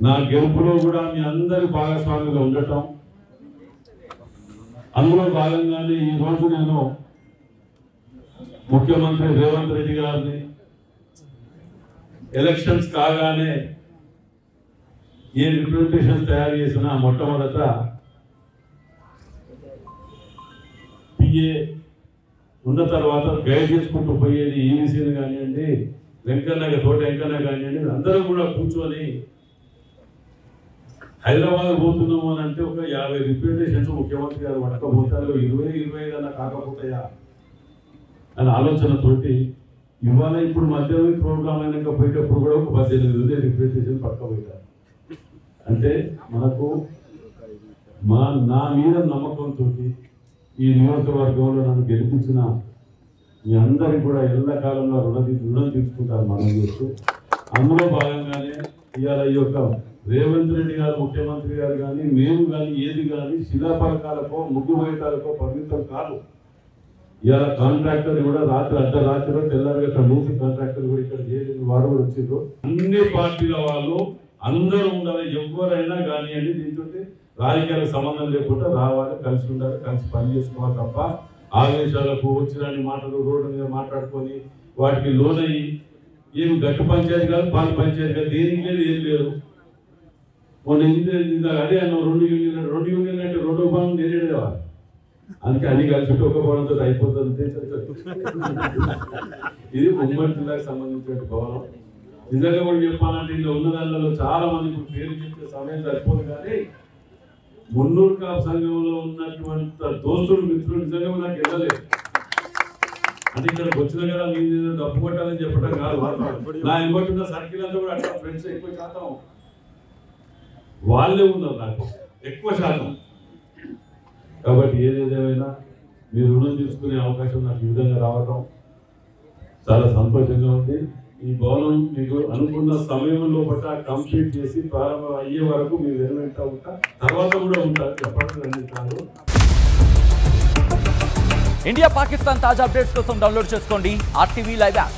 నా గెలుపులో కూడా మీ అందరి భాగస్వామిగా ఉండటం, అందులో భాగంగానే ఈరోజు నేను ముఖ్యమంత్రి రేవంత్ రెడ్డి గారిని ఎలక్షన్స్ కాగానే ఏ రిప్రజెంటేషన్ తయారు చేసినా మొట్టమొదట పిఏ ఉన్న తర్వాత గైడ్ చేసుకుంటూ పోయేది ఈవీసీని కానివ్వండి, తోట వెంకన్న కానివ్వండి, అందరూ కూడా కూర్చొని హైదరాబాద్ పోతున్నాము అని అంటే ఒక 50 రిప్రజెంటేషన్స్ ముఖ్యమంత్రి గారు పట్టకపోతారు, 20-25 అన్న కాకపోతాయా అనే ఆలోచనతోటి ఇవాళ ఇప్పుడు మధ్యాహ్నం ప్రోగ్రామ్ అయినాక పోయేటప్పుడు కూడా ఒక 18 రిప్రజెంటేషన్ పట్టకపోతారు. అంటే మనకు నా మీద నమ్మకంతో ఈ నియోజకవర్గంలో నన్ను గెలిపించిన మీ అందరికి కూడా ఎల్లకాలంలో రుణం తీసుకుంటారు మనం చేస్తూ. అందులో భాగంగానే ఇవాళ ఈ యొక్క రేవంత్ రెడ్డి గారు ముఖ్యమంత్రి గారు కానీ మేము కానీ ఏది కానీ శిలాపలకాలకో ముగ్గు బయటాలకో పరిమితం కాదు. ఇవాళ కాంట్రాక్టర్ కూడా అర్ధరాత్రిలో తెల్లారిగా అక్కడ మూసి కాంట్రాక్టర్ కూడా ఇక్కడ చేయలేదు, వారు కూడా వచ్చారు. అన్ని పార్టీల వాళ్ళు అందరూ ఉండాలి, ఎవరైనా కానివ్వండి. దీంతో రాజకీయాలకు సంబంధం లేకుండా రావాలి, కలిసి ఉండాలి, కలిసి పని చేసుకోవాలి తప్ప ఆవేశాలకు వచ్చిరాని మాటలు రోడ్డు మీద మాట్లాడుకొని వాటికి లోనయ్యి ఏమి గట్టు పంచాయతీ కాదు, పాత పంచాయతీ కాదు, దేనికి లేదు, ఏం లేదు. అదే అన్న 2 యూనియన్లు అంటే 2 భవనం నేనేవారు. అందుకే అన్ని కలిసి ఒక భవనంతో అయిపోతుంది. ఇది ఉమ్మడి జిల్లాకు సంబంధించిన భవనం. నిజంగా కూడా చెప్పాలంటే ఇందులో ఉన్న దానిలో చాలా మంది ఇప్పుడు పేరు చెప్తే సమయం సరిపోదు. కానీ మున్నూరు కాపు సంఘంలో ఉన్నటువంటి దోస్తులు మిత్రులు నిజంగా నాకు వెళ్ళలేదు. అంటే ఇక్కడికి వచ్చిన కదా మీరు డబ్బు కొట్టాలని చెప్పడం కాదు. నా ఇవ్వకుండా సర్కిల్ అంతా కూడా అట్లా ఫ్రెండ్స్ ఎక్కువ శాతం వాళ్ళే ఉన్నారు, నాకు ఎక్కువ శాతం. కాబట్టి ఏదేదేమైనా మీరు రుణం తీసుకునే అవకాశం నాకు ఈ విధంగా రావడం చాలా సంతోషంగా ఉంది. ఈ భవనం మీకు అనుకున్న సమయంలో కంప్లీట్ చేసి ప్రారంభం అయ్యే వరకు మీరు వెనువెంట ఉంటా, తర్వాత కూడా ఉంటారు, చెప్పడం కాదు. ఇండియా పాకిస్తాన్ తాజా అప్డేట్స్ కోసం డౌన్లోడ్ చేసుకోండి RTV లైవ్ యాప్.